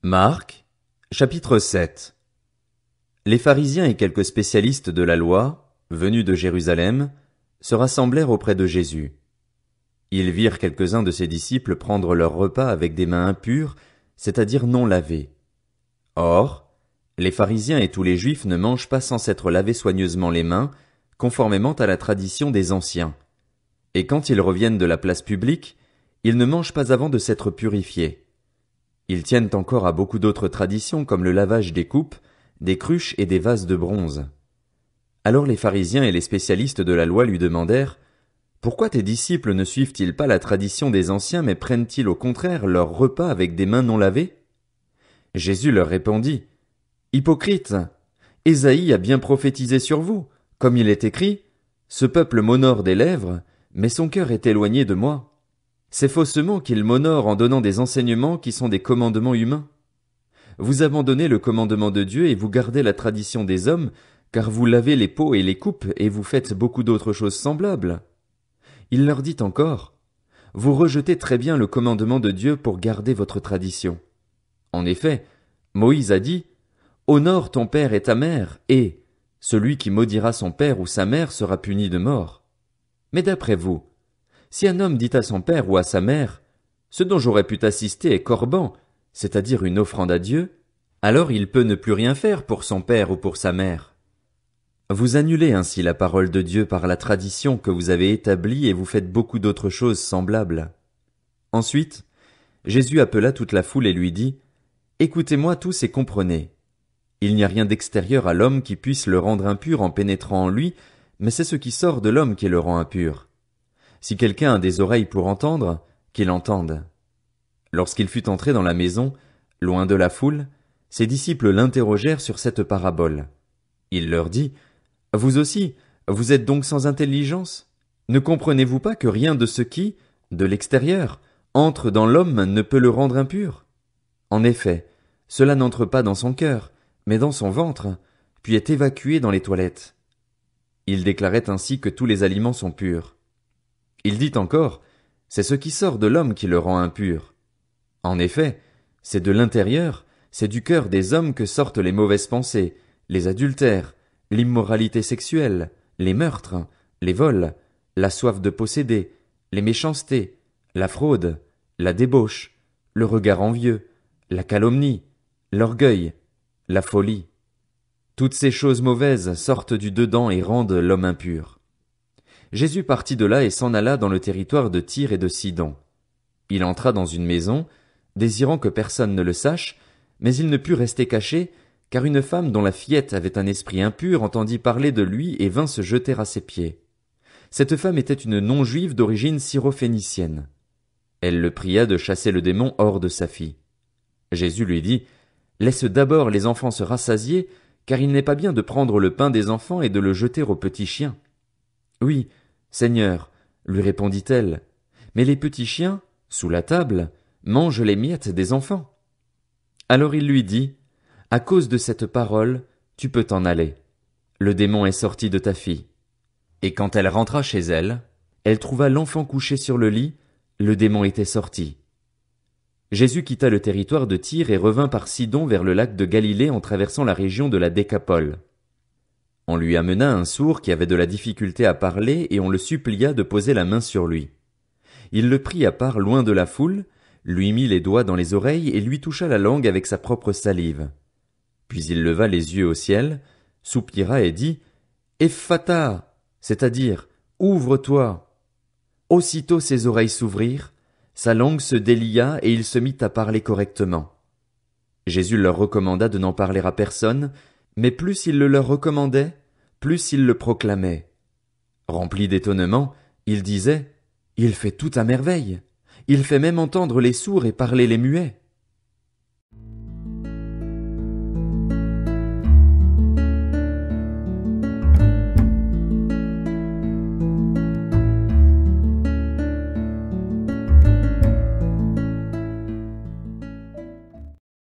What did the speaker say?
Marc, chapitre 7. Les pharisiens et quelques spécialistes de la loi, venus de Jérusalem, se rassemblèrent auprès de Jésus. Ils virent quelques-uns de ses disciples prendre leur repas avec des mains impures, c'est-à-dire non lavées. Or, les pharisiens et tous les juifs ne mangent pas sans s'être lavés soigneusement les mains, conformément à la tradition des anciens. Et quand ils reviennent de la place publique, ils ne mangent pas avant de s'être purifiés. Ils tiennent encore à beaucoup d'autres traditions comme le lavage des coupes, des cruches et des vases de bronze. Alors les pharisiens et les spécialistes de la loi lui demandèrent « Pourquoi tes disciples ne suivent-ils pas la tradition des anciens mais prennent-ils au contraire leur repas avec des mains non lavées ?» Jésus leur répondit « Hypocrites, Ésaïe a bien prophétisé sur vous, comme il est écrit « Ce peuple m'honore des lèvres, mais son cœur est éloigné de moi. » C'est faussement qu'il m'honore en donnant des enseignements qui sont des commandements humains. Vous abandonnez le commandement de Dieu et vous gardez la tradition des hommes, car vous lavez les pots et les coupes et vous faites beaucoup d'autres choses semblables. Il leur dit encore, vous rejetez très bien le commandement de Dieu pour garder votre tradition. En effet, Moïse a dit, honore ton père et ta mère, et celui qui maudira son père ou sa mère sera puni de mort. Mais d'après vous, si un homme dit à son père ou à sa mère, ce dont j'aurais pu t'assister est corban, c'est-à-dire une offrande à Dieu, alors il peut ne plus rien faire pour son père ou pour sa mère. Vous annulez ainsi la parole de Dieu par la tradition que vous avez établie et vous faites beaucoup d'autres choses semblables. Ensuite, Jésus appela toute la foule et lui dit, écoutez-moi tous et comprenez. Il n'y a rien d'extérieur à l'homme qui puisse le rendre impur en pénétrant en lui, mais c'est ce qui sort de l'homme qui le rend impur. Si quelqu'un a des oreilles pour entendre, qu'il entende. Lorsqu'il fut entré dans la maison, loin de la foule, ses disciples l'interrogèrent sur cette parabole. Il leur dit, vous aussi, vous êtes donc sans intelligence? Ne comprenez-vous pas que rien de ce qui, de l'extérieur, entre dans l'homme ne peut le rendre impur? En effet, cela n'entre pas dans son cœur, mais dans son ventre, puis est évacué dans les toilettes. Il déclarait ainsi que tous les aliments sont purs. Il dit encore, c'est ce qui sort de l'homme qui le rend impur. En effet, c'est de l'intérieur, c'est du cœur des hommes que sortent les mauvaises pensées, les adultères, l'immoralité sexuelle, les meurtres, les vols, la soif de posséder, les méchancetés, la fraude, la débauche, le regard envieux, la calomnie, l'orgueil, la folie. Toutes ces choses mauvaises sortent du dedans et rendent l'homme impur. Jésus partit de là et s'en alla dans le territoire de Tyr et de Sidon. Il entra dans une maison, désirant que personne ne le sache, mais il ne put rester caché, car une femme dont la fillette avait un esprit impur entendit parler de lui et vint se jeter à ses pieds. Cette femme était une non-juive d'origine syrophénicienne. Elle le pria de chasser le démon hors de sa fille. Jésus lui dit, « Laisse d'abord les enfants se rassasier, car il n'est pas bien de prendre le pain des enfants et de le jeter aux petits chiens. » Oui, Seigneur, lui répondit-elle, mais les petits chiens, sous la table, mangent les miettes des enfants. Alors il lui dit, à cause de cette parole, tu peux t'en aller. Le démon est sorti de ta fille. Et quand elle rentra chez elle, elle trouva l'enfant couché sur le lit, le démon était sorti. Jésus quitta le territoire de Tyr et revint par Sidon vers le lac de Galilée en traversant la région de la Décapole. On lui amena un sourd qui avait de la difficulté à parler et on le supplia de poser la main sur lui. Il le prit à part loin de la foule, lui mit les doigts dans les oreilles et lui toucha la langue avec sa propre salive. Puis il leva les yeux au ciel, soupira et dit « Ephphatha », c'est-à-dire « Ouvre-toi ». Aussitôt ses oreilles s'ouvrirent, sa langue se délia et il se mit à parler correctement. Jésus leur recommanda de n'en parler à personne, mais plus il le leur recommandait, plus il le proclamait. Rempli d'étonnement, il disait, « Il fait tout à merveille. Il fait même entendre les sourds et parler les muets. »